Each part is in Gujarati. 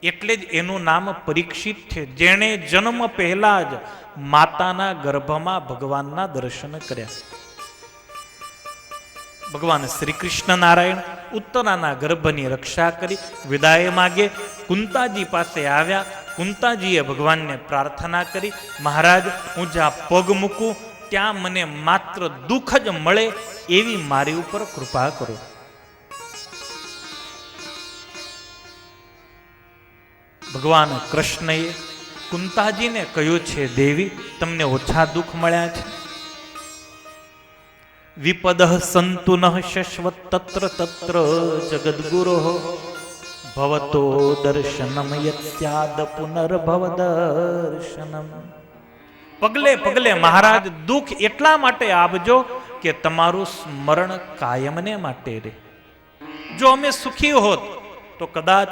એટલે જ એનું નામ પરીક્ષિત છે, જેણે જન્મ પહેલા જ માતાના ગર્ભમાં ભગવાનના દર્શન કર્યા. ભગવાન શ્રી કૃષ્ણ નારાયણ ઉત્તરાના ગર્ભની રક્ષા કરી વિદાય માગે કુંતાજી પાસે આવ્યા. કુંતાજીએ ભગવાનને પ્રાર્થના કરી, મહારાજ, હું જ્યાં પગ મૂકું ત્યાં મને માત્ર દુઃખ જ મળે એવી મારી ઉપર કૃપા કરો. ભગવાન કૃષ્ણએ કુંતાજીને કહ્યું છે, દેવી, તમને ઓછા દુઃખ મળ્યા છે. વિપદ સંતુ ન શશ્વત તત્ર તત્ર જગદગુરો ભવતો દર્શનમ યત્યાદ પુનર્ભવ દર્શનમ. પગલે પગલે મહારાજ દુઃખ એટલા માટે આપજો કે તમારું સ્મરણ કાયમને માટે રહે. જો અમે સુખી હોત તો કદાચ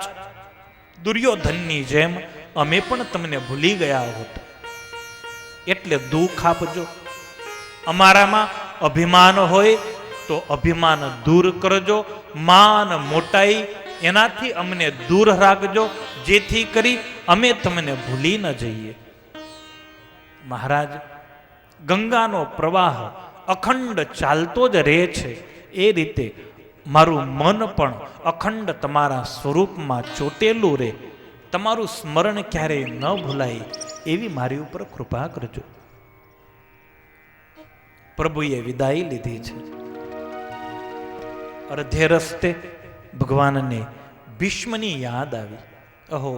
દુર્યોધનની જેમ અમે પણ તમને ભૂલી ગયા હોત. એટલે દુઃખ આપજો. અમારામાં અભિમાન હોય તો અભિમાન દૂર કરજો. માન મોટાઈ એનાથી અમને દૂર રાખજો, જેથી કરી અમે તમને ભૂલી ન જઈએ. મહારાજ, ગંગાનો પ્રવાહ અખંડ ચાલતો જ રહે છે, એ રીતે મારું મન પણ અખંડ તમારા સ્વરૂપમાં ચોટેલું રહે, તમારું સ્મરણ ક્યારેય ન ભૂલાય એવી મારી ઉપર કૃપા કરજો. પ્રભુએ વિદાય લીધી છે. અડધે રસ્તે ભગવાનને ભીષ્મની યાદ આવી. અહો,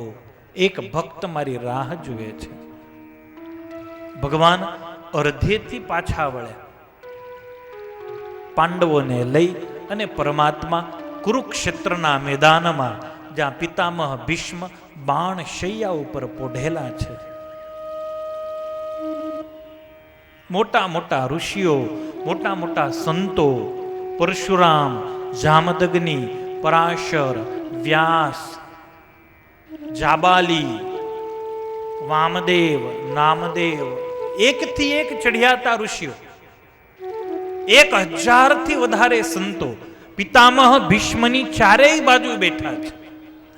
એક ભક્ત મારી રાહ જુએ છે. ભગવાન અડધેથી પાછા વળ્યા. પાંડવોને લઈ અને પરમાત્મા કુરુક્ષેત્રના મેદાનમાં, જ્યાં પિતામહ ભીષ્મ બાણ શૈયા ઉપર પોઢેલા છે, મોટા મોટા ઋષિઓ, મોટા મોટા સંતો, પરશુરામ, જામદગ્નિ, પરાશર, વ્યાસ, જાબાલી, વામદેવ, નામદેવ, એકથી એક ચઢિયાતા ઋષિઓ, 1000થી વધારે સંતો પિતામહ ભીષ્મની ચારેય બાજુ બેઠા છે.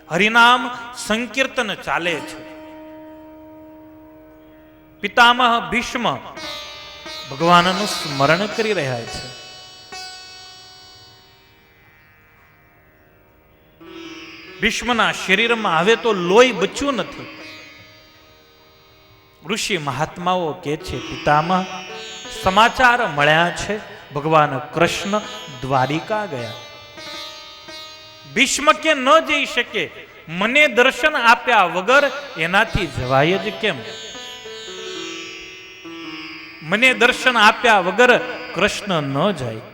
હરિનામ સંકીર્તન ચાલે છે. પિતામહ ભીષ્મ ભગવાનનું સ્મરણ કરી રહ્યા છે. ભીષ્મના શરીરમાં હવે તો લોહી બચ્યું નથી. ઋષિ મહાત્માઓ કહે છે, પિતામહ, સમાચાર મળ્યા છે, ભગવાન કૃષ્ણ દ્વારિકા ગયા. ભીષ્મ કે ન જઈ શકે, મને દર્શન આપ્યા વગર એનાથી જવાય જ કેમ? મને દર્શન આપ્યા વગર કૃષ્ણ ન જાય.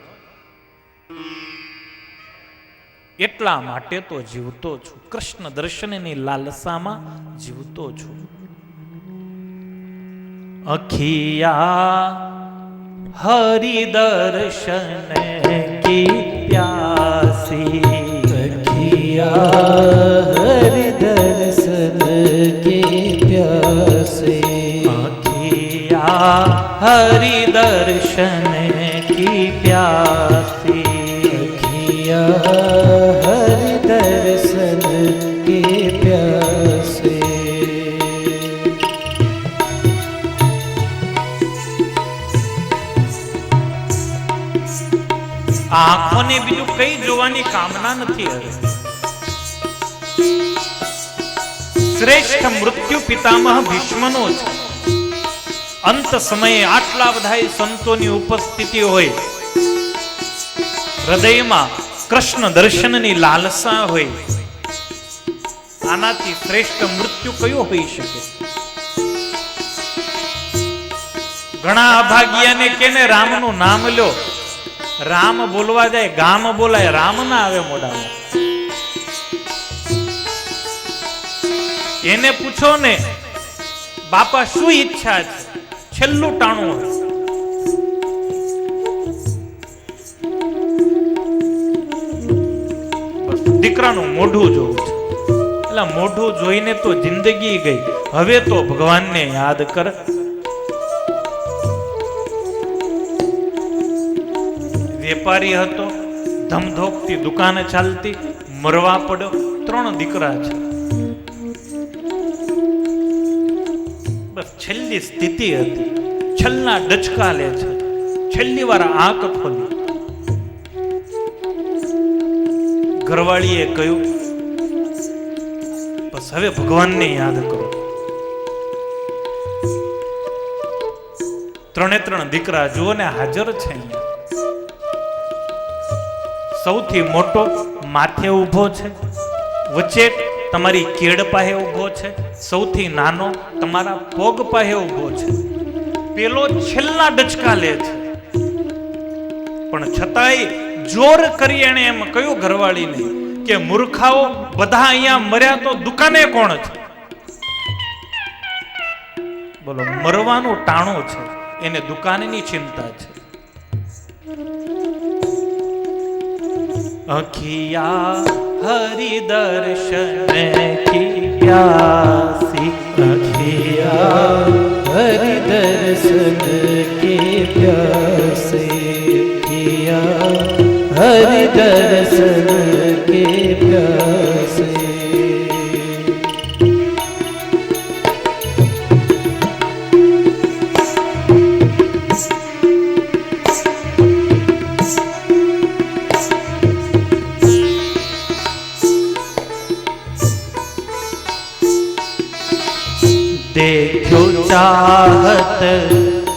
એટલા માટે તો જીવતો છું, કૃષ્ણ દર્શનની લાલસામાં જીવતો છું. અખિયા હરિ દર્શન કી પ્યાસી, અખિયા હરિ દર્શન કી પ્યાસી, અખિયા હરિ દર્શન કી પ્યાસી, અખિયા હરિ દર્શન કી પ્યાસી. આંખોને બીજું કઈ જોવાની કામના નથી. હવે શ્રેષ્ઠ મૃત્યુ પિતામહ ભીષ્મનો છે. અંત સમયે આટલા બધા સંતોની ઉપસ્થિતિ હોય, હૃદયમાં કૃષ્ણ દર્શનની લાલસા હોય, આનાથી શ્રેષ્ઠ મૃત્યુ કયો હોઈ શકે? ઘણા અભાગ્યાને કેને રામનું નામ લ્યો, રામ બોલવા જાય ગામ બોલાય, રામ ના આવે મોઢામાં. એને પૂછો ને, બાપા શું ઈચ્છા છે? છેલ્લું ટાણું બસ દીકરાનું મોઢું જોવું છે. એટલે મોઢું જોઈને તો જિંદગી ગઈ. હવે તો ભગવાનને યાદ કર. વેપારી હતો, ધમધોકતી દુકાને ચાલતી, મરવા પડ્યો, 3 દીકરા છે. છેલ્લી સ્થિતિ હતી. છેલ્લા ડચકા લે છે, છેલ્લી વાર આંખ ખોલી. ઘરવાળીએ કહ્યું, બસ હવે ભગવાનને યાદ કરો. ત્રણે ત્રણ દીકરા જુઓ ને હાજર છે અહીંયા. સૌથી મોટો માથે ઊભો છે, વચ્ચે તમારી કેડ પાસે ઊભો છે, સૌથી નાનો તમારા પગ પાસે ઊભો છે. પેલો છેલ્લા ડચકા લે છે, પણ છતાંય જોર કરી એને એમ કહ્યું ઘરવાળીને કે મૂર્ખાઓ, બધા અહીંયા મર્યા તો દુકાને કોણ છે? બોલો, મરવાનું ટાણું છે, એને દુકાનની ચિંતા છે. અખિયા હરિ દર્શન કી પ્યાસી, અખિયા હરિ દર્શન કે પ્યાસે, અખિયા હરિ દર્શન કે પ્યાસે. देखो चाहत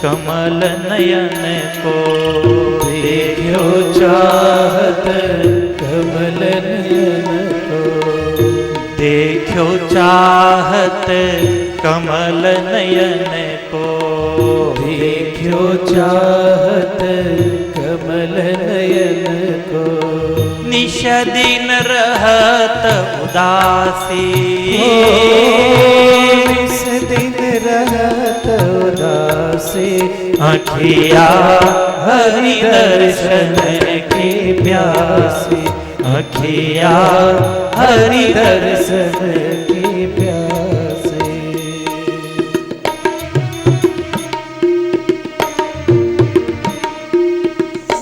कमल नयन को, देखो चाहत कमल नयन को, देखो चाहत कमल नयन को, देखो चाहत कमल नयन को. निश दिन रहत उदासी, दिन रहत उदासी, अखिया हरि दर्शन की प्यासी, अखिया हरि दर्शन की प्यासे.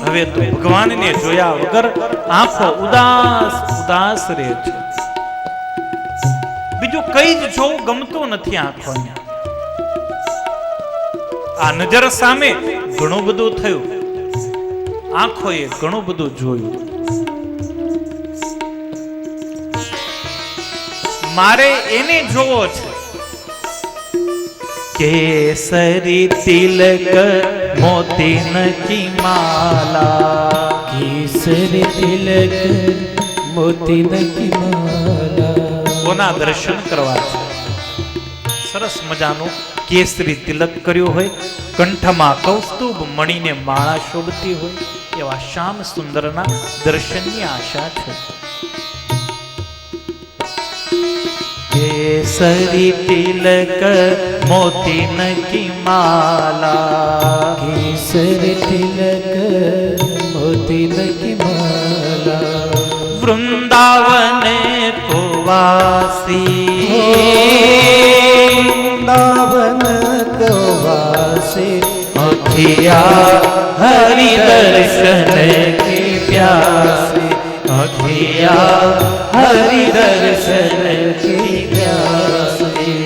હવે તો ભગવાનને જોયા વગર આંખો ઉદાસ ઉદાસ રહે છે. બીજું કઈ જ જોવું ગમતું નથી આંખોને. આ નજર સામે ઘણું બધું થયું, આંખોએ ઘણું બધું જોયું. મારે એને જોવો છે. केसरी तिलक मोती की माला, केसरी तिलक मोती की माला. કોના દર્શન કરવા છે? સરસ મજાનું કેસરી તિલક કર્યું હોય, કંઠમાં કૌસ્તુભ મણીને માળા શોભતી હોય, એવા શ્યામ સુંદરના દર્શનની આશા છે. केसरी तिलक मोती की माला, केसरी तिलक मोती की माला. वृंदावन को वासी, वृंदावन को वासी, अखिया हरि दर्शन की प्यासी, अखिया हरि दर्शन की प्यासी.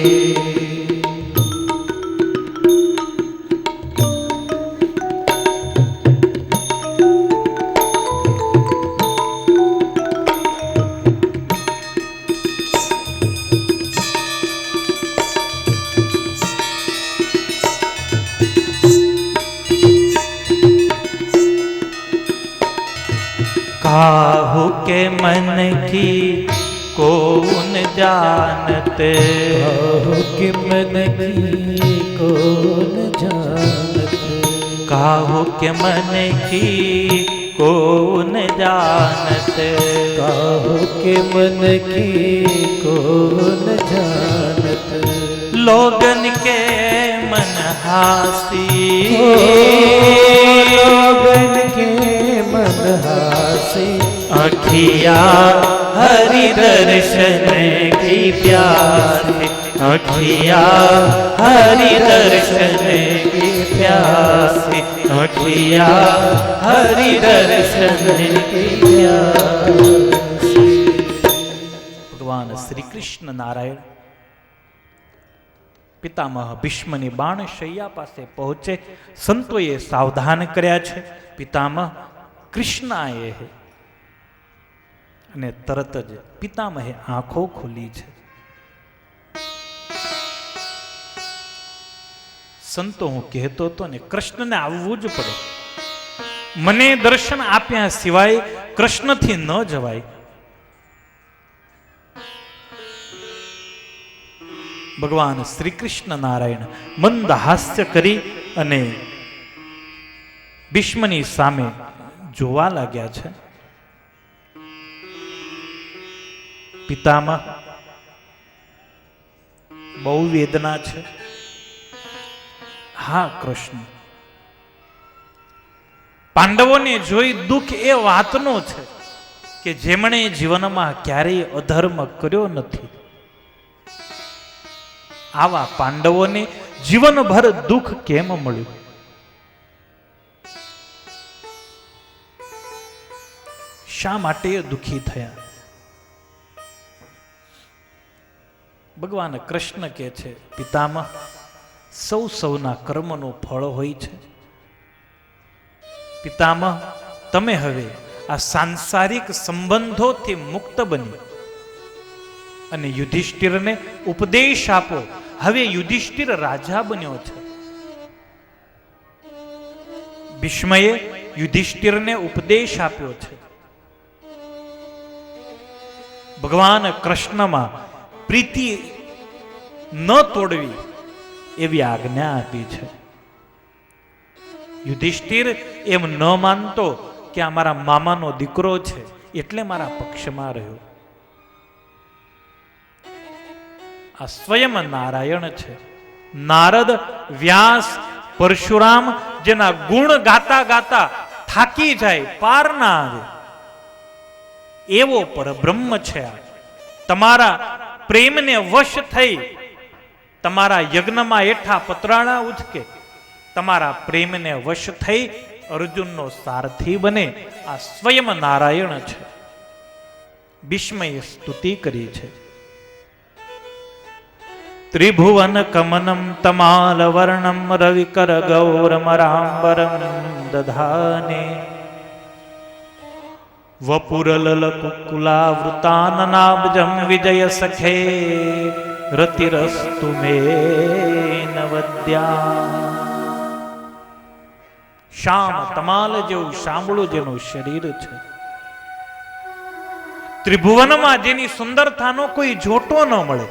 काहू के मन की कौन जानते, काहू के मन की कौन जानते, काहू के मन की कौन जानते, काहू के मन की कौन जानते. लोगन के मन हासी, लोगन के मन हासी, अखिया हरि दर्शन की प्यासी, अखिया हरि दर्शन की प्यासी, अखिया हरि दर्शन की प्यासी. ભગવાન શ્રી કૃષ્ણ નારાયણ પિતામહ ભીષ્મની બાણ શૈયા પાસે પહોંચે. સંતોએ સાવધાન કર્યા છે. પિતામહ કૃષ્ણાએ અને તરત જ પિતામહે આંખો ખોલી છે. સંતો હું કહેતો હતો ને, કૃષ્ણને આવવું જ પડે. મને દર્શન આપ્યા સિવાય કૃષ્ણથી ન જવાય. ભગવાન શ્રી કૃષ્ણ નારાયણ મંદ હાસ્ય કરી અને ભીષ્મની સામે જોવા લાગ્યા છે. પિતામહ બહુ વેદના છે. હા કૃષ્ણ, પાંડવોને જોઈ દુઃખ એ વાતનો છે કે જેમણે જીવનમાં ક્યારેય અધર્મ કર્યો નથી. આવા પાંડવોને જીવનભર દુઃખ કેમ મળ્યું? શા માટે દુઃખી થયા? ભગવાન કૃષ્ણ કહે છે, પિતામહ સૌના કર્મનું ફળ હોય છે. પિતામહ તમે હવે આ સાંસારિક સંબંધોથી મુક્ત બની અને યુધિષ્ઠિરને ઉપદેશ આપો. હવે યુધિષ્ઠિર રાજા બન્યો છે. ભીષ્મએ યુધિષ્ઠિરને ઉપદેશ આપ્યો છે. ભગવાન કૃષ્ણમાં પ્રીતિ ન તોડવી એવી આજ્ઞા આપી છે. યુધિષ્ઠિર એમ ન માનતો કે આ મારા મામાનો દીકરો છે એટલે મારા પક્ષમાં રહ્યો. આ સ્વયં નારાયણ છે. નારદ, વ્યાસ, પરશુરામ જેના ગુણ ગાતા ગાતા થાકી જાય, પાર ના આવે, એવો પરબ્રહ્મ છે. આ તમારા પ્રેમને વશ થઈ તમારા યજ્ઞમાં એઠા પતરાણા ઉચકે, તમારા પ્રેમને વશ થઈ અર્જુનનો સારથી બને. આ સ્વયં નારાયણ છે. ભીષ્મએ સ્તુતિ કરી છે. ત્રિભુવન કમનમ તમાલ વર્ણમ રવિકર ગૌરમરાંબરમ દધાને વપુરલલ કુકુલાવૃતાનનાબ્જમ વિજય સખે રતિરસ્તુ મે નવદ્યા. શ્યામ તમાલ જેવું શામળું જેનું શરીર છે. ત્રિભુવનમાં જેની સુંદરતાનો કોઈ જોટો ન મળે.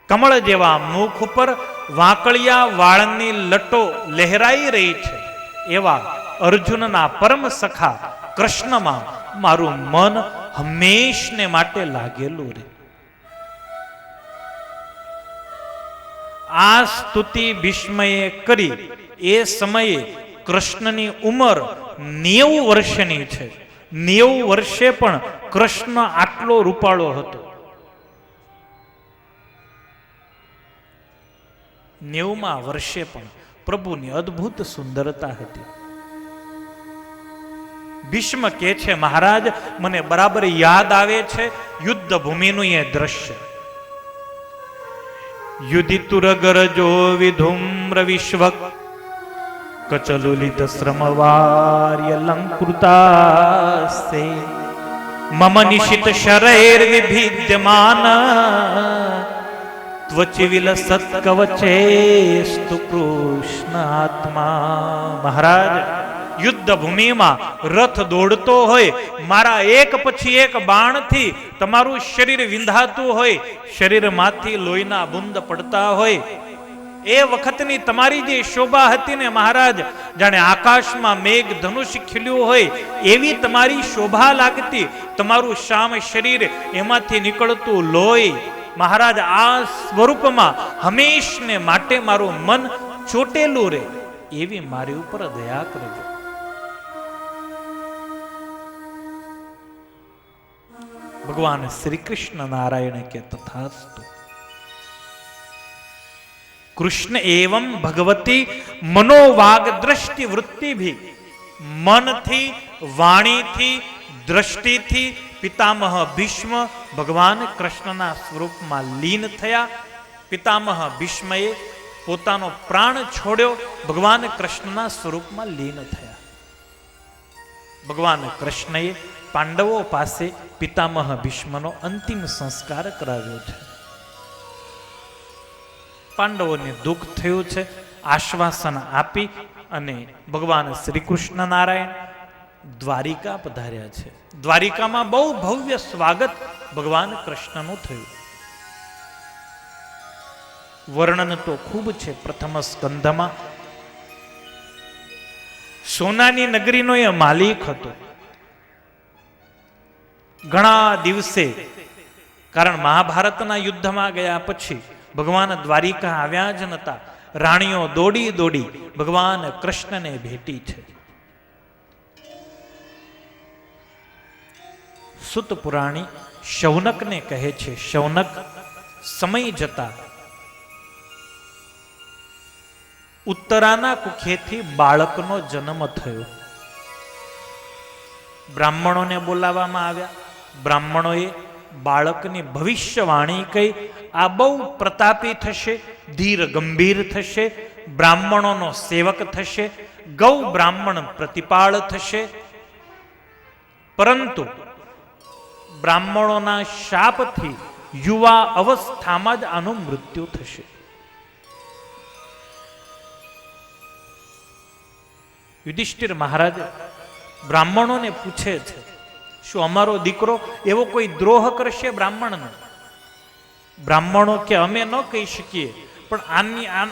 કમળ જેવા મુખ ઉપર વાંકળિયા વાળની લટો લહેરાઈ રહી છે એવા અર્જુનના પરમ સખા કૃષ્ણમાં મારું મન હંમેશને માટે લાગેલું રહે. આ સ્તુતિ ભીષ્મએ કરી. એ સમયે કૃષ્ણની ઉંમર 90 વર્ષની છે. 90 વર્ષે પણ કૃષ્ણ આટલો રૂપાળો હતો. 90મા વર્ષે પણ પ્રભુની અદ્ભુત સુંદરતા હતી. ભીષ્મ કહે છે, મહારાજ મને બરાબર યાદ આવે છે યુદ્ધ ભૂમિનું એ દ્રશ્ય. યુધિતુરગરજો વિધુમ્ર વિશ્વક કચલુલિત શ્રમવાર્ય લંકૃતાસ્તે મમ નિશિત શરૈર વિભિદ્યમાન ત્વચિ વિલસત કવચેસ્તુ કૃષ્ણ આત્મા. મહારાજ યુદ્ધ ભૂમિમાં રથ દોડતો હોય, મારા એક પછી એક બાણથી તમારું શરીર વિંધાતું હોય, શરીરમાંથી લોહીના બુંદ પડતા હોય, એ વખતની તમારી જે શોભા હતી ને મહારાજ, જાણે આકાશમાં મેઘ ધનુષ ખીલ્યું હોય એવી તમારી શોભા લાગતી. તમારું શ્યામ શરીર, એમાંથી નીકળતું લોહી, મહારાજ આ સ્વરૂપમાં હંમેશને માટે મારું મન ચોટેલું રહે એવી મારી ઉપર દયા કરજો. ભગવાન શ્રી કૃષ્ણ નારાયણ કે તથાસ્તુ. કૃષ્ણ એવં ભગવતી મનોવાગ દ્રષ્ટિ વૃત્તિ ભી. મનથી, વાણીથી, દ્રષ્ટિથી પિતામહ ભીષ્મ ભગવાન કૃષ્ણના સ્વરૂપમાં લીન થયા. પિતામહ ભીષ્મએ પોતાનો પ્રાણ છોડ્યો, ભગવાન કૃષ્ણના સ્વરૂપમાં લીન થયા. ભગવાન કૃષ્ણએ પાંડવો પાસે પિતામહ ભીષ્મનો અંતિમ સંસ્કાર કરાવ્યો છે. પાંડવોને દુઃખ થયું છે. આશ્વાસન આપી અને ભગવાન શ્રી કૃષ્ણ નારાયણ દ્વારિકા પધાર્યા છે. દ્વારિકામાં બહુ ભવ્ય સ્વાગત ભગવાન કૃષ્ણનું થયું. વર્ણન તો ખૂબ છે. પ્રથમ સ્કંધમાં સોનાની નગરીનો એ માલિક હતો. ઘણા દિવસે, કારણ મહાભારતના યુદ્ધમાં ગયા પછી ભગવાન દ્વારિકા આવ્યા જ નતા. રાણીઓ દોડી દોડી ભગવાન કૃષ્ણને ભેટી છે. સુત પુરાણી શૌનકને કહે છે, શૌનક, સમય જતા ઉત્તરાના કુખેથી બાળકનો જન્મ થયો. બ્રાહ્મણોને બોલાવવામાં આવ્યા. બ્રાહ્મણોએ બાળકની ભવિષ્યવાણી કહી. આ બહુ પ્રતાપી થશે, ધીર ગંભીર થશે, બ્રાહ્મણોનો સેવક થશે, ગૌ બ્રાહ્મણ પ્રતિપાળ થશે. પરંતુ બ્રાહ્મણોના શાપથી યુવા અવસ્થામાં જ આનું મૃત્યુ થશે. યુધિષ્ઠિર મહારાજ બ્રાહ્મણોને પૂછે છે, શું અમારો દીકરો એવો કોઈ દ્રોહ કરશે બ્રાહ્મણનો? બ્રાહ્મણો કે અમે ન કહી શકીએ, પણ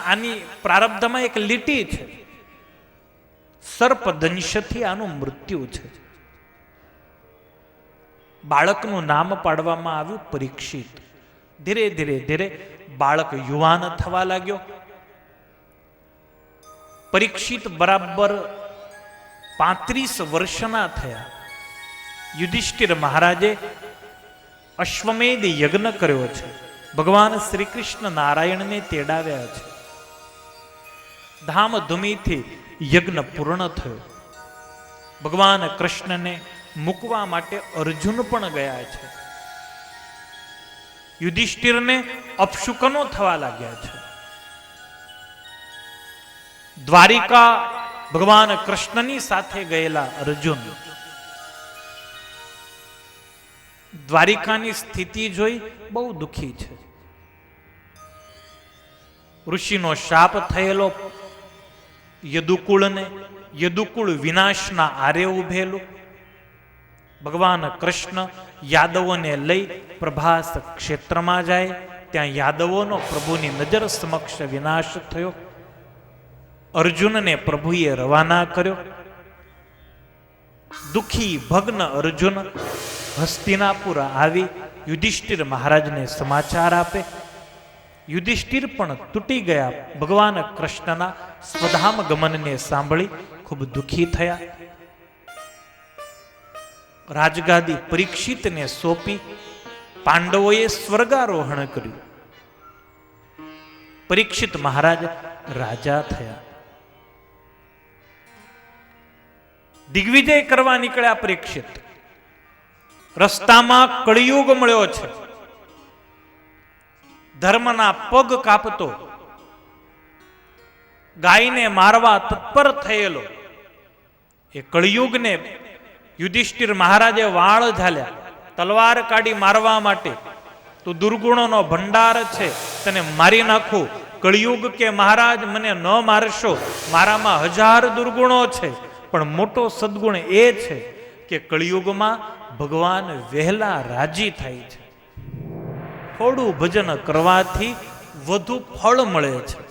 આની પ્રારબ્ધમાં એક લીટી છે. સર્પદંશથી આનું મૃત્યુ છે. બાળકનું નામ પાડવામાં આવ્યું પરીક્ષિત. ધીરે ધીરે ધીરે બાળક યુવાન થવા લાગ્યો. પરીક્ષિત બરાબર 35 વર્ષના થયા. યુધિષ્ઠિર મહારાજે અશ્વમેધ યજ્ઞ કર્યો છે. ભગવાન શ્રી કૃષ્ણ નારાયણને તેડાવ્યા છે. ધામધૂમીથી યજ્ઞ પૂર્ણ થયો. ભગવાન કૃષ્ણને મૂકવા માટે અર્જુન પણ ગયા છે. યુધિષ્ઠિરને અપશુકનો થવા લાગ્યા છે. દ્વારિકા ભગવાન કૃષ્ણની સાથે ગયેલા અર્જુન દ્વારિકાની સ્થિતિ જોઈ બહુ દુઃખી છે. ઋષિનો શાપ થયેલો યદુકુળને, યદુકુળ વિનાશના આરે ઉભેલું. ભગવાન કૃષ્ણ યાદવોને લઈ પ્રભાસ ક્ષેત્રમાં જાય. ત્યાં યાદવોનો પ્રભુની નજર સમક્ષ વિનાશ થયો. અર્જુનને પ્રભુએ રવાના કર્યો. દુઃખી ભગ્ન અર્જુન હસ્તિનાપુર આવી યુધિષ્ઠિર મહારાજને સમાચાર આપે. યુધિષ્ઠિર પણ તૂટી ગયા. ભગવાન કૃષ્ણના સ્વધામ ગમનને સાંભળી ખૂબ દુઃખી થયા. રાજગાદી પરીક્ષિતને સોંપી પાંડવોએ સ્વર્ગારોહણ કર્યું. પરીક્ષિત મહારાજ રાજા થયા. દિગ્વિજય કરવા નીકળ્યા પરીક્ષિત. રસ્તામાં કળિયુગ મળ્યો છે. ધર્મના પગ કાપતો, ગાયને મારવા તત્પર થયેલો એ કળિયુગને યુધિષ્ઠિર મહારાજે વાળ ઝાલ્યા. તલવાર કાઢી મારવા માટે, તો દુર્ગુણોનો ભંડાર છે, તને મારી નાખું. કળિયુગ કે મહારાજ મને ન મારશો, મારામાં 1000 દુર્ગુણો છે, પણ મોટો સદગુણ એ છે કે કળિયુગમાં ભગવાન વહેલા રાજી થાય છે. થોડું ભજન કરવાથી વધુ ફળ મળે છે.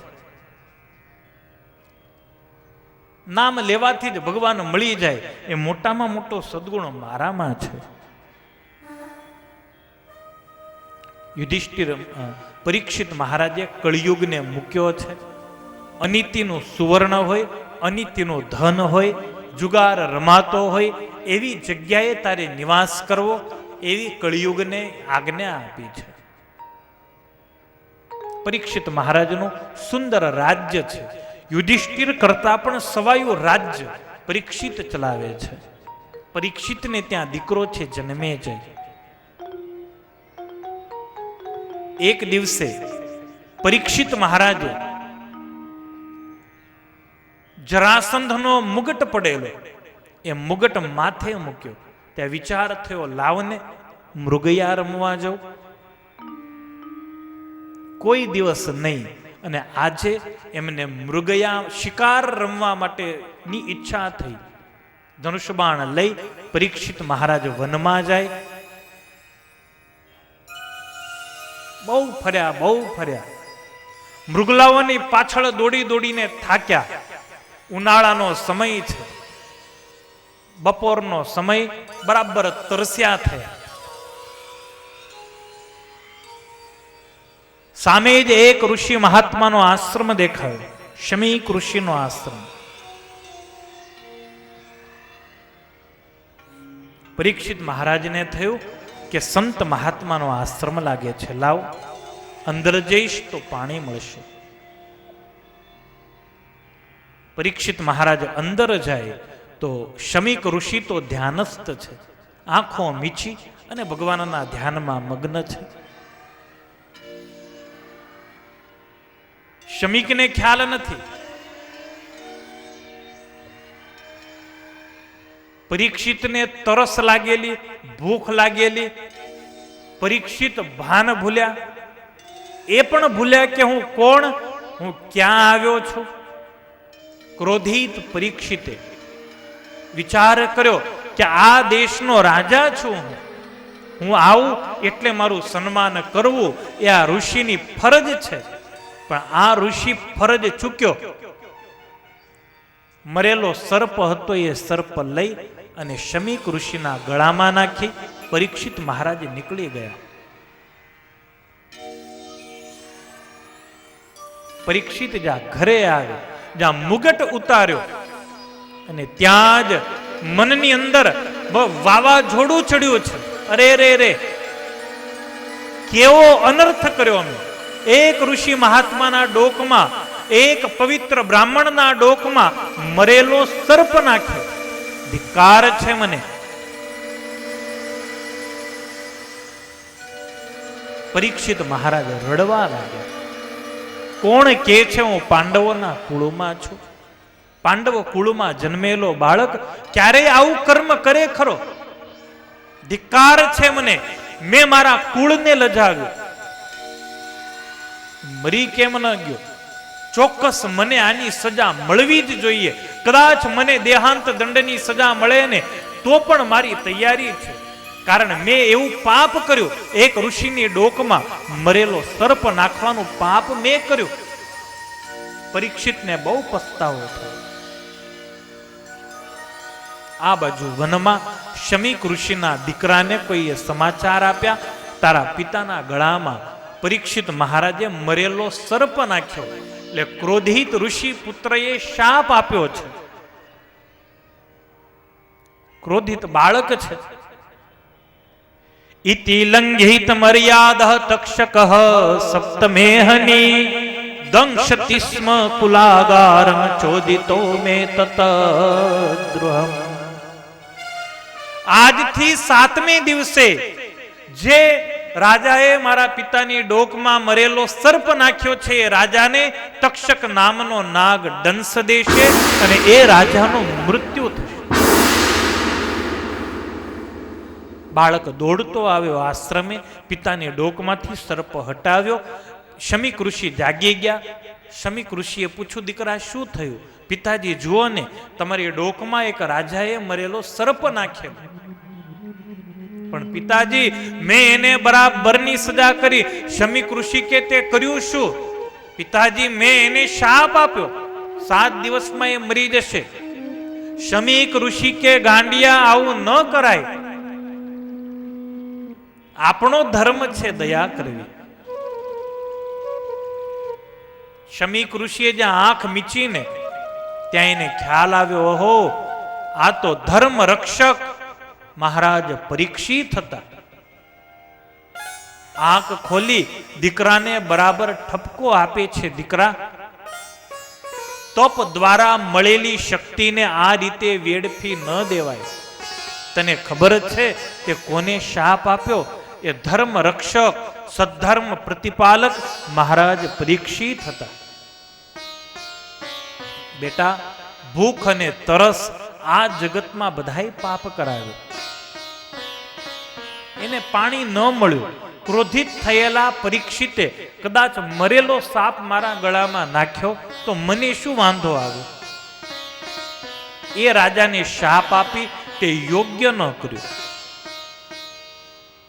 નામ લેવાથી જ ભગવાન મળી જાય, એ મોટામાં મોટો સદગુણ મારામાં છે. યુધિષ્ઠિર પરીક્ષિત મહારાજે કળિયુગને મૂક્યો છે. અનિતિનું સુવર્ણ હોય, અનિતિનું ધન હોય, જુગાર રમાતો હોય, એવી જગ્યાએ તારે નિવાસ કરવો, એવી કળિયુગને આજ્ઞા આપી છે. પરીક્ષિત મહારાજનું સુંદર રાજ્ય છે. યુધિષ્ઠિર કરતા પણ સવાયું રાજ્ય પરીક્ષિત ચલાવે છે. પરીક્ષિતને ત્યાં દીકરો છે, જન્મે છે. એક દિવસે પરીક્ષિત મહારાજે જરાસંધનો મુગટ પડેલો એ મુગટ માથે મૂક્યો. ત્યાં વિચાર થયો, લાવને મૃગયા રમવા જાઉં. કોઈ દિવસ નહીં, અને આજે એમને મૃગયા શિકાર રમવા માટેની ઈચ્છા થઈ. ધનુષબાણ લઈ પરીક્ષિત મહારાજ વનમાં જાય. બહુ ફર્યા. મૃગલાઓની પાછળ દોડી દોડીને થાક્યા. ઉનાળાનો સમય છે, બપોરનો સમય, બરાબર તરસ્યા થયા. સામે જ એક ઋષિ મહાત્માનો આશ્રમ દેખાયો, શમીક ઋષિનો આશ્રમ. પરીક્ષિત મહારાજને થયું કે સંત મહાત્માનો આશ્રમ લાગે છે, લાવ અંદર જઈશ તો પાણી મળશે. પરીક્ષિત મહારાજ અંદર જાય તો શમીક ઋષિ તો ધ્યાનસ્થ છે, આંખો મીચી અને ભગવાનના ધ્યાનમાં મગ્ન છે. શમીકને ખ્યાલ નથી. પરીક્ષિતને તરસ લાગેલી, ભૂખ લાગેલી. પરીક્ષિત ભાન ભૂલ્યા, એ પણ ભૂલ્યા કે હું કોણ, હું ક્યાં આવ્યો છું. ક્રોધિત પરીક્ષિતે વિચાર કર્યો કે આ દેશનો રાજા છું હું આવું એટલે મારું સન્માન કરવું એ આ ઋષિની ફરજ છે. પણ આ ઋષિ ફરજ ચૂક્યો. મરેલો સર્પ હતો એ સર્પ લઈ અને શમીક ઋષિના ગળામાં નાખી પરીક્ષિત મહારાજ નીકળી ગયા. પરીક્ષિત જ્યાં ઘરે આવે, જ્યાં મુગટ ઉતાર્યો, અને ત્યાં જ મનની અંદર વાવાઝોડું ચડ્યું છે. અરે રે રે, કેવો અનર્થ કર્યો અમે. એક ઋષિ મહાત્માના ડોકમાં, એક પવિત્ર બ્રાહ્મણના ડોકમાં મરેલો સર્પ નાખ્યો. ધિક્કાર છે મને. પરીક્ષિત મહારાજ રડવા લાગ્યા. કોણ કે છે હું પાંડવોના કુળમાં છું? પાંડવ કુળમાં જન્મેલો બાળક ક્યારેય આવું કર્મ કરે ખરો? ધિક્કાર છે મને. મેં મારા કુળને લજાવ્યું. મરી કેમ ન ગયો? ચોક્કસ મને આની સજા મળવી જ જોઈએ. કદાચ મને દેહાંત દંડની સજા મળે ને તો પણ મારી તૈયારી છે. કારણ મેં એવું પાપ કર્યું, એક ઋષિની ડોકમાં મરેલો સર્પ નાખવાનું પાપ મેં કર્યું. પરીક્ષિતને બહુ પસ્તાવો થયો. આ બાજુ વનમાં શમીક ઋષિના દીકરાને કોઈએ સમાચાર આપ્યા, તારા પિતાના ગળામાં પરીક્ષિત મહારાજે મરેલો સર્પ નાખ્યો. એટલે ક્રોધિત ઋષિ પુત્રએ શાપ આપ્યો છે. ક્રોધિત બાળક છે. ઇતિ લંઘિત મર્યાદ તક્ષક સપ્તમેહની દંશતિ સ્મ કુલાગારમ ચોદિતો મે તત દ્રુહમ. આજથી 7મે દિવસે જે રાજાએ મારા પિતાની ડોકમાં મરેલો સર્પ નાખ્યો છે એ રાજાને તક્ષક નામનો નાગ દંશ દેશે અને એ રાજાનું મૃત્યુ થશે. બાળક દોડતો આવ્યો આશ્રમે, પિતાની ડોકમાંથી સર્પ હટાવ્યો. શમીક ઋષિ જાગી ગયા. શમીક ઋષિએ પૂછ્યું, દીકરા શું થયું? પિતાજી જુઓ ને, તમારી ડોકમાં એક રાજાએ મરેલો સર્પ નાખ્યો. પણ પિતાજી, મેં એને બરાબરની સજા કરી. શમીક ઋષિ કે તે કર્યું શું? પિતાજી, મેં એને શાપ આપ્યો, 7 દિવસમાં એ મરી જશે. શમીક ઋષિ કે ગાંડિયા, આવું ન કરાય. આપણો ધર્મ છે દયા કરવી. શમીક ઋષિએ જ્યાં આંખ મીચીને ત્યાં એને ખ્યાલ આવ્યો, ઓહો, આ તો ધર્મ રક્ષક મહારાજ પરીક્ષિત હતા. આંખ ખોલી દીકરાને બરાબર ઠપકો આપે છે, દીકરા, તપ દ્વારા મળેલી શક્તિને આ રીતે વેડફી ન દેવાય. તને ખબર છે કે કોને શાપ આપ્યો? એ ધર્મ રક્ષક સદ્ધર્મ પ્રતિપાલક મહારાજ પરીક્ષિત હતા. બેટા, ભૂખ અને તરસ આ જગતમાં બધાય પાપ કરાવે. એને પાણી ન મળ્યું. ક્રોધિત થયેલા પરીક્ષિતે કદાચ મરેલો સાપ મારા ગળામાં નાખ્યો તો મને શું વાંધો આવ્યો? એ રાજાને શાપ આપી તે યોગ્ય ન કર્યું.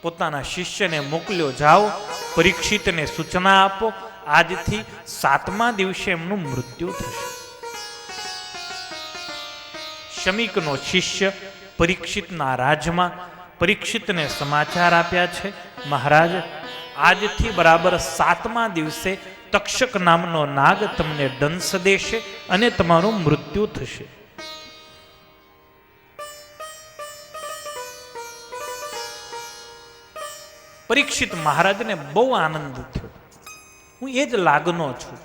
પોતાના શિષ્યને મોકલ્યો, જાઓ પરીક્ષિતને સૂચના આપો, આજથી 7મા દિવસે એમનું મૃત્યુ થશે. શમીકનો શિષ્ય પરીક્ષિતના રાજમાં પરીક્ષિતને સમાચાર આપ્યા છે, મહારાજ આજથી બરાબર 7મા દિવસે તક્ષક નામનો નાગ તમને દંશ દેશે અને તમારું મૃત્યુ થશે. પરીક્ષિત મહારાજને બહુ આનંદ થયો. હું એ જ લાગનો છું.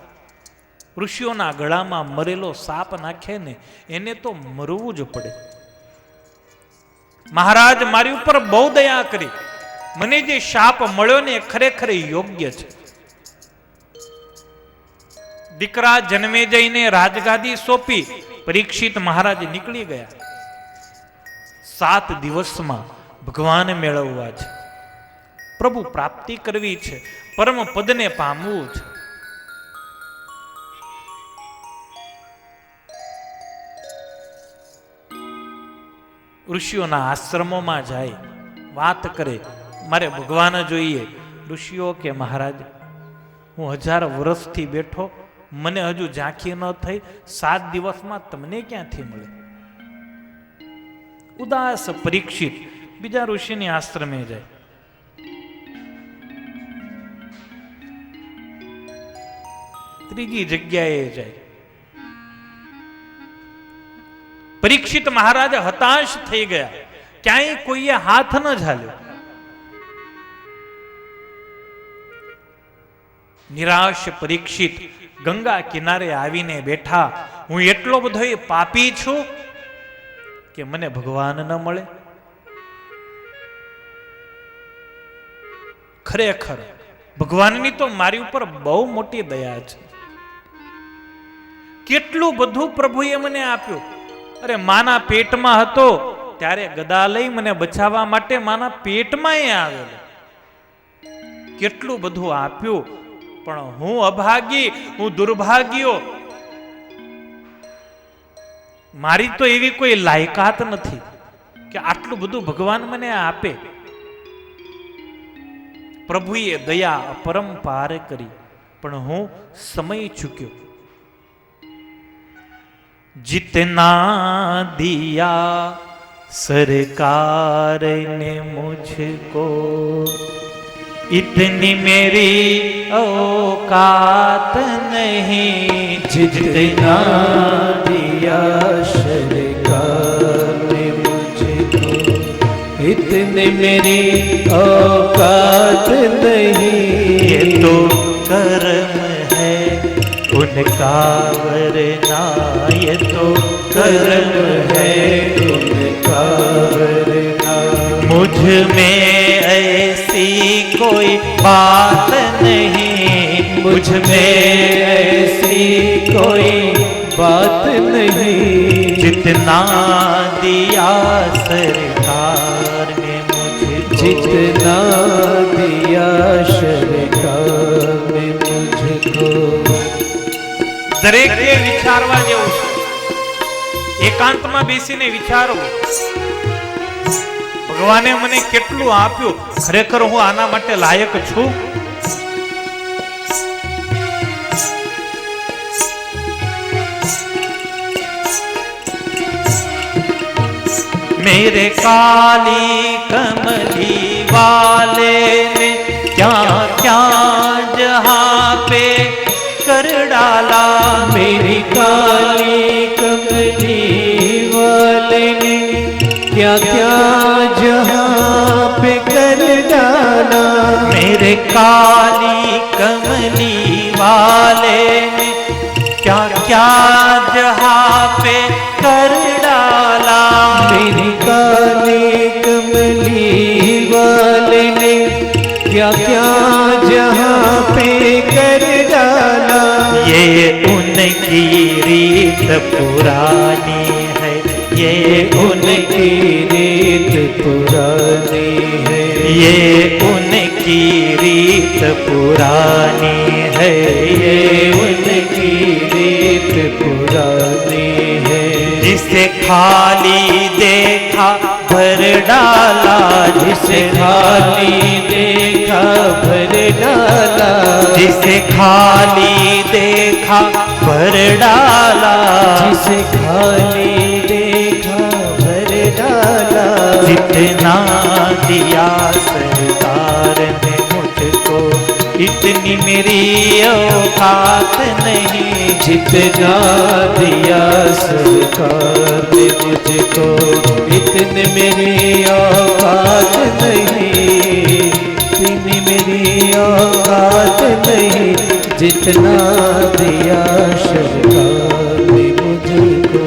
ઋષિઓના ગળામાં મરેલો સાપ નાખે ને એને તો મરવું જ પડે. મહારાજ મારી ઉપર બહુ દયા કરી. મને જે શાપ મળ્યો ને એ ખરેખર યોગ્ય છે. દીકરા જન્મે જઈને રાજગાદી સોંપી પરીક્ષિત મહારાજ નીકળી ગયા. 7 દિવસમાં ભગવાન મેળવવા છે, પ્રભુ પ્રાપ્તિ કરવી છે, પરમ પદને પામવું છે. ઋષિઓના આશ્રમોમાં જાય, વાત કરે, મારે ભગવાન જોઈએ. ઋષિઓ કે મહારાજ હું 1000 વર્ષથી બેઠો, મને હજુ ઝાંખી ન થઈ, 7 દિવસમાં તમને ક્યાંથી મળે? ઉદાસ પરીક્ષિત બીજા ઋષિની આશ્રમે જાય. ત્રીજી જગ્યાએ જાય. પરીક્ષિત મહારાજ હતાશ થઈ ગયા. ક્યાંય કોઈએ હાથ ન ઝાલ્યો. નિરાશ પરીક્ષિત ગંગા કિનારે આવીને બેઠા. હું એટલો બધો પાપી છું કે મને ભગવાન ન મળે. ખરેખર ભગવાનની તો મારી ઉપર બહુ મોટી દયા છે. કેટલું બધું પ્રભુએ મને આપ્યું. અરે માના પેટમાં હતો ત્યારે ગદા લઈ મને બચાવવા માટે માના પેટમાં એ આવેલો. કેટલું બધું આપ્યું, પણ હું અભાગી, હું દુર્ભાગ્યો. મારી તો એવી કોઈ લાયકાત નથી કે આટલું બધું ભગવાન મને આપે. પ્રભુએ દયા અપરંપાર કરી, પણ હું સમય ચૂક્યો. जितना दिया सरकार ने मुझको, इतनी मेरी औकात नहीं. जितना दिया सरकार ने मुझको, इतनी मेरी औकात नहीं. ये तो कर्म है उनका वरना, ये तो कर्म है उनका वरना. मुझ में ऐसी कोई बात नहीं, मुझ में ऐसी कोई बात नहीं. जितना दिया सरकार ने मुझको, जितना दिया सरकार ने मुझको. દરેકે વિચારવા જેવું છે. એકાંતમાં બેસીને વિચારવું, ભગવાને મને કેટલું આપ્યું, ખરેખર હું આના માટે લાયક છું? मेरे काली कमली वाले ने क्या क्या जहां पे कर डाला. मेरी काली कमली वाले ने क्या क्या जहां पे कर डाला. मेरे काली कमली वाले ने क्या क्या जहां पे कर डाला. मेरी काली कमली वाले ने क्या क्या क्या जहाँ पे कर डाला। ये उनकी रीत पुरानी है, ये उनकी रीत पुरानी है, ये उनकी रीत पुरानी है, ये उनकी रीत पुरानी है। जिसे खाली देखा भर डाला, जिसे खाली देखा भर डाला, जिसे खाली देखा भर डाला, जिसे खाली देखा भर डाला। जितना दिया सरकार ने मुझको, इतनी मेरी औकात नहीं। जितना दिया सरकार ने मुझको, इतनी मेरी औकात नहीं, इतनी मेरी औकात नहीं। जितना दिया सरकार ने मुझको।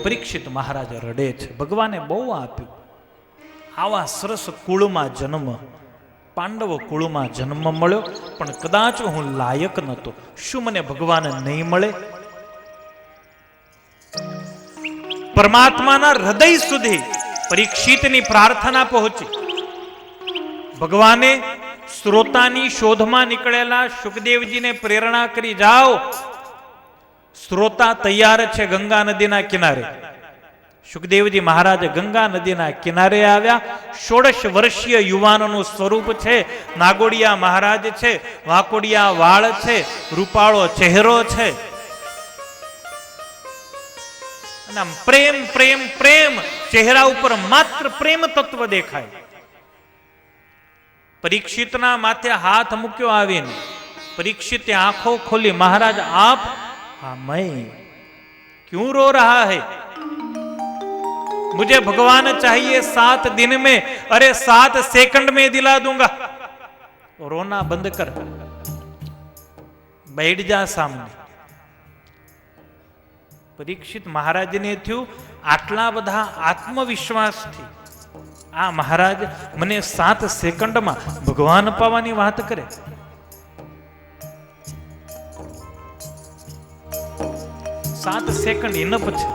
પરીક્ષિત મહારાજ રડે છે, ભગવાને બહુ આપ્યું, આવા સરસ કુળમાં જન્મ, પાંડવ કુળમાં જન્મ મળ્યો, પણ કદાચ હું લાયક નહોતો, શું મને ભગવાન નહીં મળે? પરમાત્માના હૃદય સુધી પરીક્ષિતની પ્રાર્થના પહોંચી. ભગવાને શ્રોતાની શોધમાં નીકળેલા સુખદેવજીને પ્રેરણા કરી, જાઓ, શ્રોતા તૈયાર છે ગંગા નદીના કિનારે. સુખદેવજી મહારાજ ગંગા નદીના કિનારે આવ્યા. 16 વર્ષીય યુવાનનું સ્વરૂપ છે, નાગોડિયા મહારાજ છે, વાકોડિયા વાળ છે, રૂપાળો ચહેરો છે, અને આમ પ્રેમ પ્રેમ પ્રેમ, ચહેરા ઉપર માત્ર પ્રેમ તત્વ દેખાય. પરીક્ષિતના માથે હાથ મૂક્યો આવીને. પરીક્ષિતે આંખો ખોલી, મહારાજ આપ? हाँ मैं. क्यों रो रहा है? मुझे भगवान चाहिए 7 दिन में, अरे 7 सेकंड में दिला दूंगा. रोना बंद कर, बैठ जा सामने. परीक्षित महाराज ने थયું આટલા બધા આત્મવિશ્વાસથી આ મહારાજ મને 7 સેકન્ડમાં ભગવાન પાવાની વાત કરે. 7 સેકન્ડ ઇનફ છે.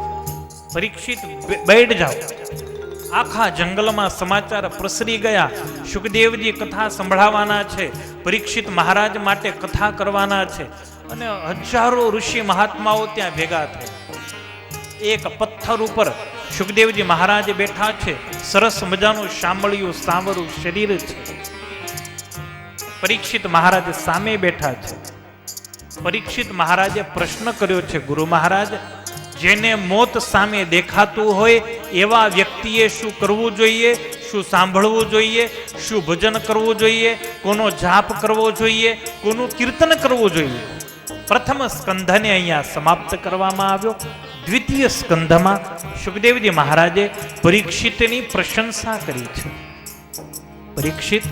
પરીક્ષિત બેઠ જાઓ. આખા જંગલમાં સમાચાર પ્રસરી ગયા. સુખદેવજી કથા સંભળાવવાના છે, પરીક્ષિત મહારાજ માટે કથા કરવાના છે, અને હજારો ઋષિ મહાત્માઓ ત્યાં ભેગા થયા. એક પથ્થર ઉપર સુખદેવજી મહારાજ બેઠા છે. સરસ મજાનું શામળિયું સાવરું શરીર છે. પરીક્ષિત મહારાજ સામે બેઠા છે. પરીક્ષિત મહારાજે પ્રશ્ન કર્યો છે, ગુરુ મહારાજ, જેને મોત સામે દેખાતું હોય એવા વ્યક્તિએ શું કરવું જોઈએ, શું સાંભળવું જોઈએ, શું ભજન કરવું જોઈએ, કોનો જાપ કરવો જોઈએ, કોનું કીર્તન કરવું જોઈએ? પ્રથમ સ્કંધને અહીંયા સમાપ્ત કરવામાં આવ્યો. દ્વિતીય સ્કંધમાં સુખદેવજી મહારાજે પરીક્ષિતની પ્રશંસા કરી છે. પરીક્ષિત,